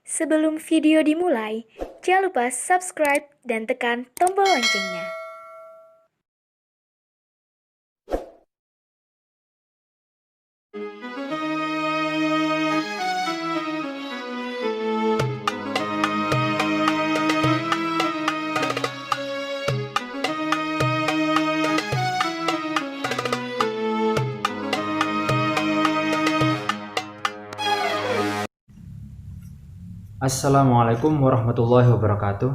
Sebelum video dimulai, jangan lupa subscribe dan tekan tombol loncengnya. Assalamualaikum warahmatullahi wabarakatuh.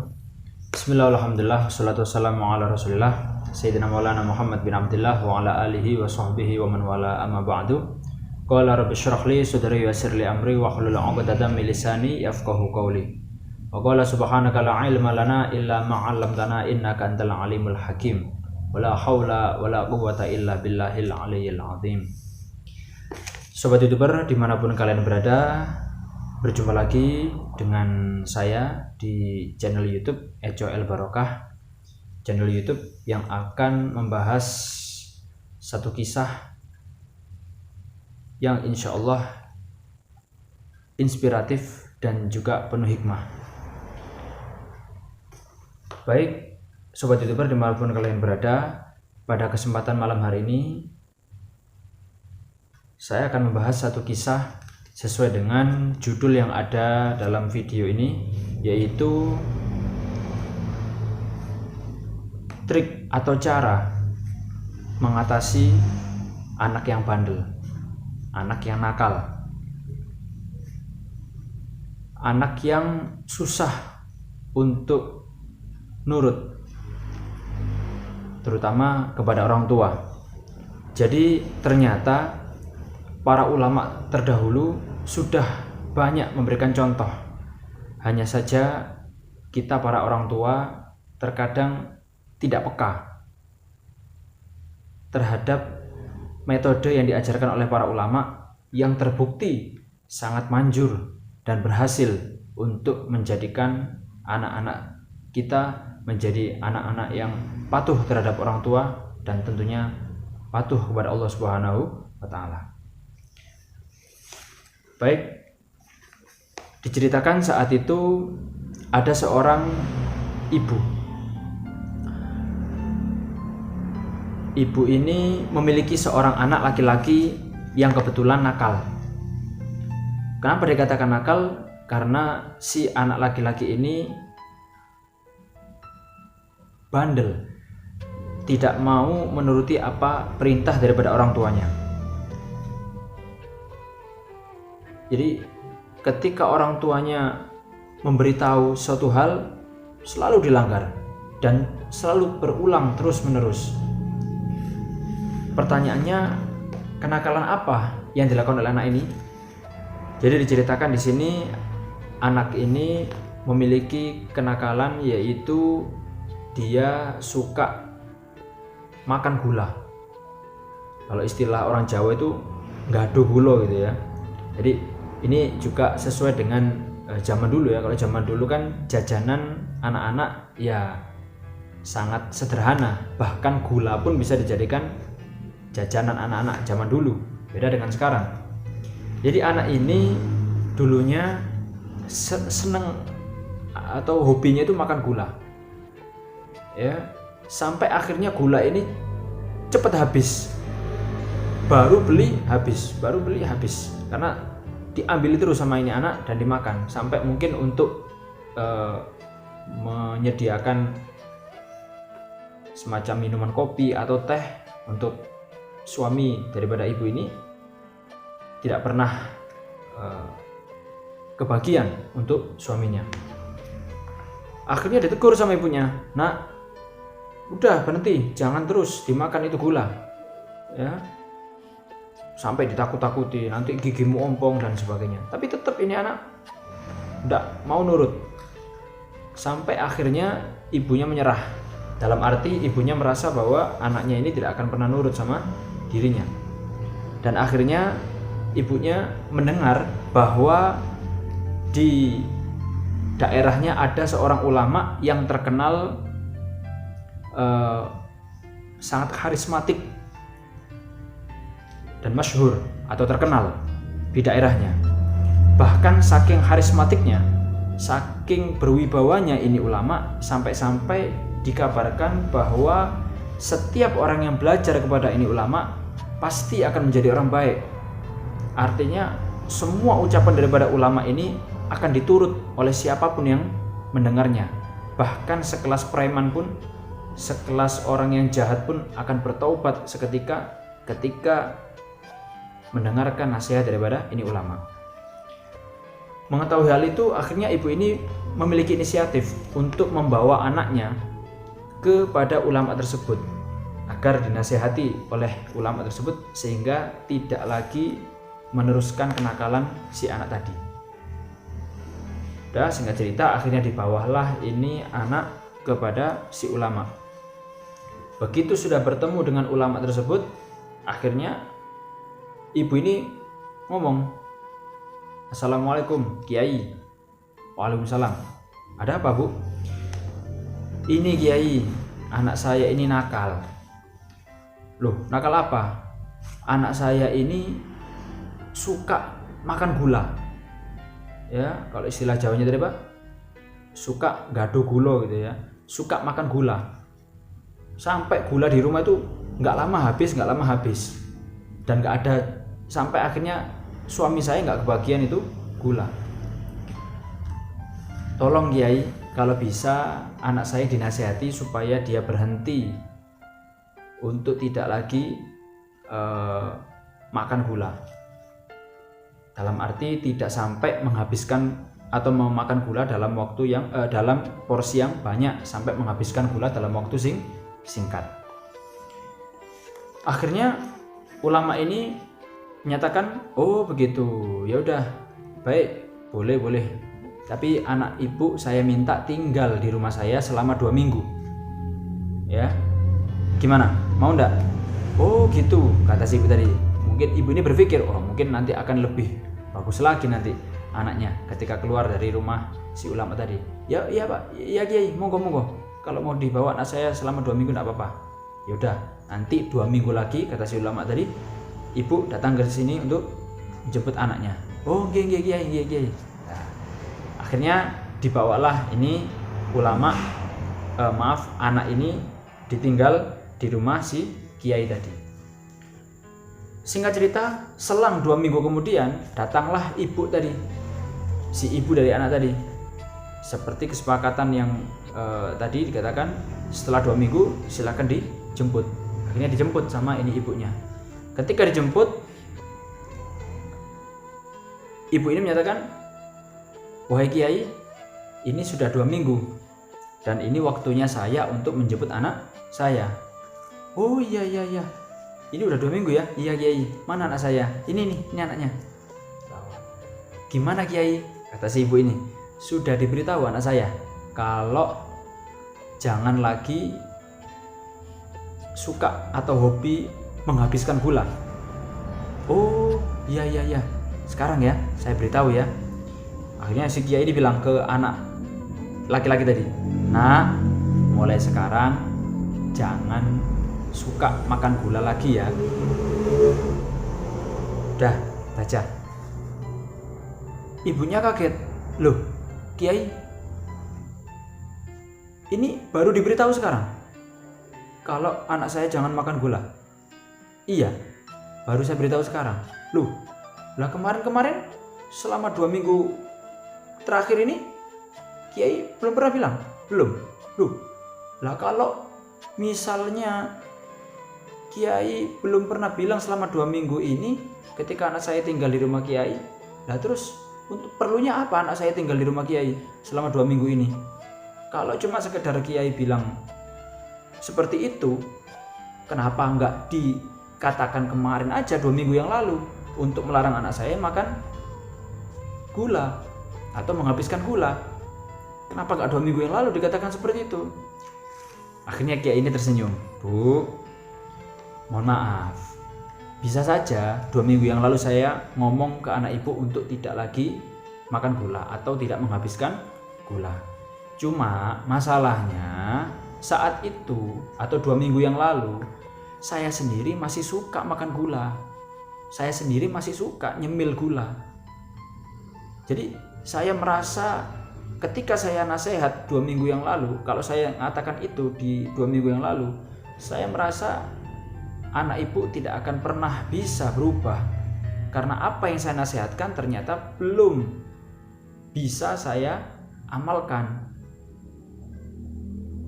Bismillahirrahmanirrahim. Wassalatu wassalamu ala rasulillah Sayyidina maulana Muhammad bin Abdullah wa ala alihi wa sahbihi wa man wala amma ba'du. Qala rabbi syrah li sadri wa yassir li amri wa hlul 'uqdatam min lisani yafqahu qawli. Wa qala subhanaka la ilma lana illa ma 'allamtana innaka antal alimul hakim. Wala haula wala quwwata illa billahil aliyyil azim. Sobat YouTuber dimanapun kalian berada, berjumpa lagi dengan saya di channel YouTube Eco El Barokah, channel YouTube yang akan membahas satu kisah yang insya Allah inspiratif dan juga penuh hikmah. Baik, sobat YouTuber dimanapun kalian berada, pada kesempatan malam hari ini saya akan membahas satu kisah sesuai dengan judul yang ada dalam video ini, yaitu trik atau cara mengatasi anak yang bandel, anak yang nakal, anak yang susah untuk nurut, terutama kepada orang tua. Jadi ternyata para ulama terdahulu sudah banyak memberikan contoh. Hanya saja kita para orang tua terkadang tidak peka terhadap metode yang diajarkan oleh para ulama yang terbukti sangat manjur dan berhasil untuk menjadikan anak-anak kita menjadi anak-anak yang patuh terhadap orang tua dan tentunya patuh kepada Allah Subhanahu wa taala. Baik, diceritakan saat itu ada seorang ibu. Ibu ini memiliki seorang anak laki-laki yang kebetulan nakal. Kenapa dikatakan nakal? Karena si anak laki-laki ini bandel, tidak mau menuruti apa perintah daripada orang tuanya. Jadi ketika orang tuanya memberitahu suatu hal, selalu dilanggar dan selalu berulang terus-menerus. Pertanyaannya, kenakalan apa yang dilakukan oleh anak ini? Jadi diceritakan di sini anak ini memiliki kenakalan, yaitu dia suka makan gula. Kalau istilah orang Jawa itu gaduh gula gitu ya. Jadi ini juga sesuai dengan zaman dulu ya. Kalau zaman dulu kan jajanan anak-anak ya sangat sederhana, bahkan gula pun bisa dijadikan jajanan anak-anak zaman dulu, beda dengan sekarang. Jadi anak ini dulunya seneng atau hobinya itu makan gula ya, sampai akhirnya gula ini cepat habis, baru beli habis karena diambil terus sama ini anak dan dimakan, sampai mungkin untuk menyediakan semacam minuman kopi atau teh untuk suami daripada ibu ini tidak pernah kebagian untuk suaminya. Akhirnya ditegur sama ibunya, "Nak, udah berhenti, jangan terus dimakan itu gula ya." Sampai ditakut-takuti, nanti gigimu ompong dan sebagainya. Tapi tetap ini anak tidak mau nurut. Sampai akhirnya ibunya menyerah. Dalam arti ibunya merasa bahwa anaknya ini tidak akan pernah nurut sama dirinya. Dan akhirnya ibunya mendengar bahwa di daerahnya ada seorang ulama yang terkenal sangat karismatik dan masyhur atau terkenal di daerahnya. Bahkan saking karismatiknya, saking berwibawanya ini ulama, sampai-sampai dikabarkan bahwa setiap orang yang belajar kepada ini ulama pasti akan menjadi orang baik. Artinya semua ucapan daripada ulama ini akan diturut oleh siapapun yang mendengarnya. Bahkan sekelas preman pun, sekelas orang yang jahat pun akan bertaubat seketika ketika mendengarkan nasihat daripada ini ulama. Mengetahui hal itu, akhirnya ibu ini memiliki inisiatif untuk membawa anaknya kepada ulama tersebut agar dinasihati oleh ulama tersebut sehingga tidak lagi meneruskan kenakalan si anak tadi. Udah, singkat cerita, akhirnya dibawalah ini anak kepada si ulama. Begitu sudah bertemu dengan ulama tersebut, akhirnya ibu ini ngomong, "Assalamualaikum Kiai." "Waalaikumsalam." "Ada apa, Bu?" "Ini Kiai, anak saya ini nakal." "Loh, nakal apa?" "Anak saya ini suka makan gula." Ya, kalau istilah Jawanya tadi Pak, suka gado gula gitu ya, suka makan gula. Sampai gula di rumah itu nggak lama habis, dan nggak ada, sampai akhirnya suami saya nggak kebagian itu gula. Tolong Kiai, kalau bisa anak saya dinasihati supaya dia berhenti untuk tidak lagi makan gula. Dalam arti tidak sampai menghabiskan atau memakan gula dalam waktu yang dalam porsi yang banyak, sampai menghabiskan gula dalam waktu singkat. Akhirnya ulama ini menyatakan, "Oh begitu, ya udah, baik, boleh. Tapi anak ibu saya minta tinggal di rumah saya selama 2 minggu. Ya, gimana? Mau ndak?" "Oh gitu," kata si ibu tadi. Mungkin ibu ini berpikir, oh mungkin nanti akan lebih bagus lagi nanti anaknya ketika keluar dari rumah si ulama tadi. "Ya iya Pak, iya Kiai, monggo. Kalau mau dibawa anak saya selama 2 minggu enggak apa-apa." "Ya udah, nanti 2 minggu lagi," kata si ulama tadi, "ibu datang ke sini untuk jemput anaknya." "Oh nggih Kiai." Nah, akhirnya dibawalah ini ulama, anak ini ditinggal di rumah si Kiai tadi. Singkat cerita, selang 2 minggu kemudian datanglah ibu tadi, si ibu dari anak tadi. Seperti kesepakatan yang tadi dikatakan, setelah 2 minggu silakan dijemput. Akhirnya dijemput sama ini ibunya. Ketika dijemput, ibu ini menyatakan, "Wahai Kiai, ini sudah 2 minggu dan ini waktunya saya untuk menjemput anak saya." "Oh iya. Ini udah 2 minggu ya?" "Iya Kiai." "Mana anak saya?" Ini anaknya." "Gimana Kiai?" kata si ibu ini. "Sudah diberitahu anak saya kalau jangan lagi suka atau hobi menghabiskan gula." "Oh iya. Sekarang ya saya beritahu ya." Akhirnya si Kiai ini bilang ke anak laki-laki tadi, "Nak, mulai sekarang jangan suka makan gula lagi ya." Udah, baca. Ibunya kaget. "Loh, Kiai, ini baru diberitahu sekarang kalau anak saya jangan makan gula?" "Iya, baru saya beritahu sekarang." "Loh, lah kemarin selama 2 minggu terakhir ini Kiai belum pernah bilang?" "Belum." "Loh, lah kalau misalnya Kiai belum pernah bilang selama 2 minggu ini ketika anak saya tinggal di rumah Kiai, lah terus untuk perlunya apa anak saya tinggal di rumah Kiai selama 2 minggu ini? Kalau cuma sekedar Kiai bilang seperti itu, kenapa enggak dikatakan kemarin aja 2 minggu yang lalu untuk melarang anak saya makan gula atau menghabiskan gula? Kenapa enggak 2 minggu yang lalu dikatakan seperti itu?" Akhirnya Kiai ini tersenyum. "Bu, mohon maaf, bisa saja 2 minggu yang lalu saya ngomong ke anak ibu untuk tidak lagi makan gula atau tidak menghabiskan gula. Cuma masalahnya saat itu atau 2 minggu yang lalu saya sendiri masih suka makan gula. Saya sendiri masih suka nyemil gula. Jadi saya merasa ketika saya nasihat 2 minggu yang lalu, kalau saya mengatakan itu di 2 minggu yang lalu, saya merasa anak ibu tidak akan pernah bisa berubah, karena apa yang saya nasihatkan ternyata belum bisa saya amalkan.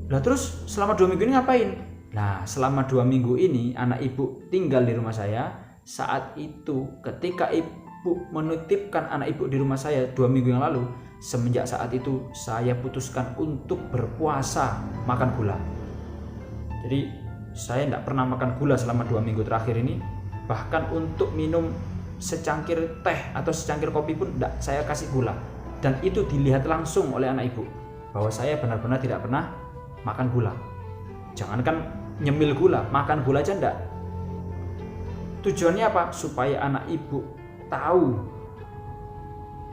Nah terus selama 2 minggu ini ngapain? Nah selama 2 minggu ini anak ibu tinggal di rumah saya. Saat itu ketika ibu menitipkan anak ibu di rumah saya 2 minggu yang lalu, semenjak saat itu saya putuskan untuk berpuasa makan gula. Jadi saya tidak pernah makan gula selama 2 minggu terakhir ini. Bahkan untuk minum secangkir teh atau secangkir kopi pun tidak saya kasih gula. Dan itu dilihat langsung oleh anak ibu bahwa saya benar-benar tidak pernah makan gula. Jangankan nyemil gula, makan gula aja enggak. Tujuannya apa? Supaya anak ibu tahu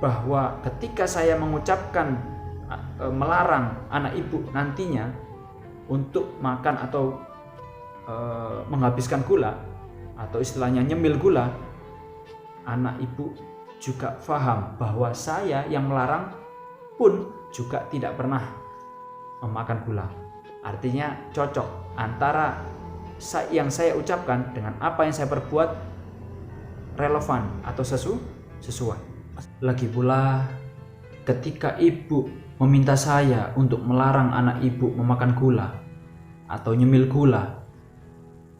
bahwa ketika saya mengucapkan melarang anak ibu nantinya untuk makan atau menghabiskan gula atau istilahnya nyemil gula, anak ibu juga paham bahwa saya yang melarang pun juga tidak pernah memakan gula. Artinya cocok antara yang saya ucapkan dengan apa yang saya perbuat, relevan atau sesuai. Lagi pula ketika ibu meminta saya untuk melarang anak ibu memakan gula atau nyemil gula,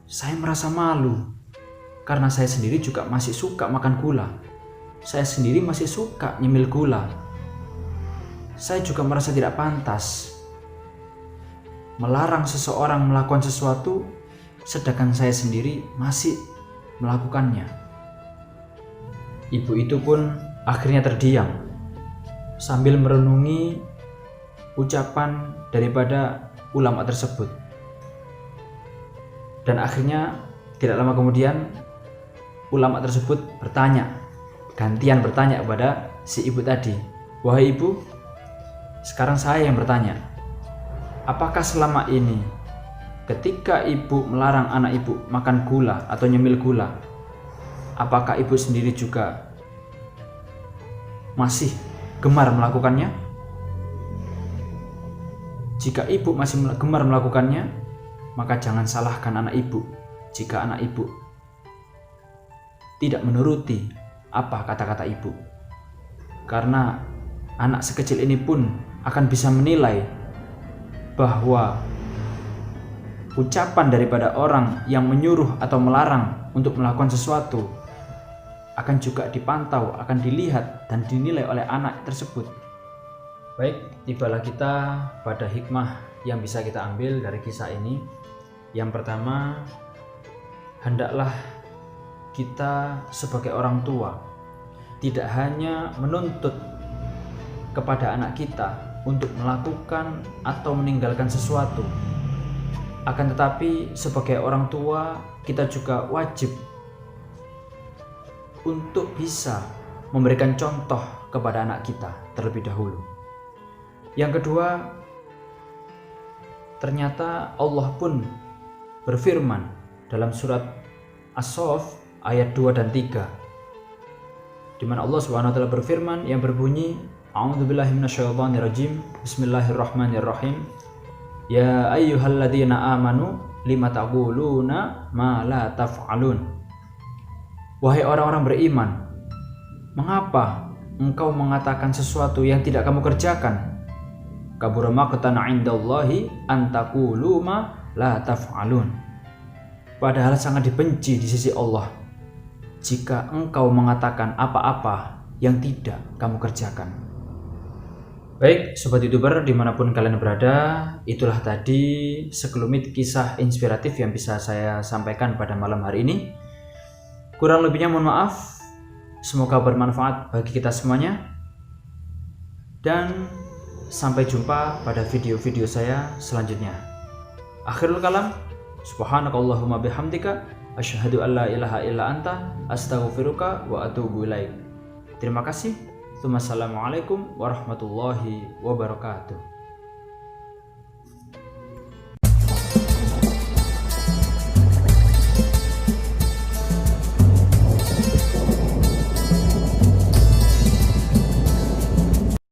saya merasa malu karena saya sendiri juga masih suka makan gula. Saya sendiri masih suka nyemil gula. Saya juga merasa tidak pantas melarang seseorang melakukan sesuatu sedangkan saya sendiri masih melakukannya. Ibu itu pun akhirnya terdiam sambil merenungi ucapan daripada ulama tersebut. Dan akhirnya tidak lama kemudian ulama tersebut gantian bertanya kepada si ibu tadi, "Wahai ibu, sekarang saya yang bertanya. Apakah selama ini ketika ibu melarang anak ibu makan gula atau nyemil gula, apakah ibu sendiri juga masih gemar melakukannya? Jika ibu masih gemar melakukannya, maka jangan salahkan anak ibu jika anak ibu tidak menuruti apa kata-kata ibu. Karena anak sekecil ini pun akan bisa menilai bahwa ucapan daripada orang yang menyuruh atau melarang untuk melakukan sesuatu akan juga dipantau, akan dilihat dan dinilai oleh anak tersebut. Baik, tibalah kita pada hikmah yang bisa kita ambil dari kisah ini. Yang pertama, hendaklah kita sebagai orang tua tidak hanya menuntut kepada anak kita untuk melakukan atau meninggalkan sesuatu, akan tetapi sebagai orang tua kita juga wajib untuk bisa memberikan contoh kepada anak kita terlebih dahulu. Yang kedua, ternyata Allah pun berfirman dalam surat As-Saff ayat 2 dan 3, di mana Allah Subhanahu wa taala berfirman yang berbunyi, A'udzubillahi minasyaitonirrajim. Bismillahirrahmanirrahim. Ya ayyuhalladzina amanu lima taquluna ma la taf'alun. Wahai orang-orang beriman, mengapa engkau mengatakan sesuatu yang tidak kamu kerjakan? Kabura maqtan 'indallahi an taqulu ma la taf'alun. Padahal sangat dibenci di sisi Allah jika engkau mengatakan apa-apa yang tidak kamu kerjakan. Baik, Sobat YouTuber dimanapun kalian berada, itulah tadi sekelumit kisah inspiratif yang bisa saya sampaikan pada malam hari ini. Kurang lebihnya mohon maaf, semoga bermanfaat bagi kita semuanya. Dan sampai jumpa pada video-video saya selanjutnya. Akhirul kalam, subhanakallahumma bihamdika, asyhadu an la ilaha illa anta, astaghfiruka wa atubu ilaik. Terima kasih. Assalamualaikum warahmatullahi wabarakatuh.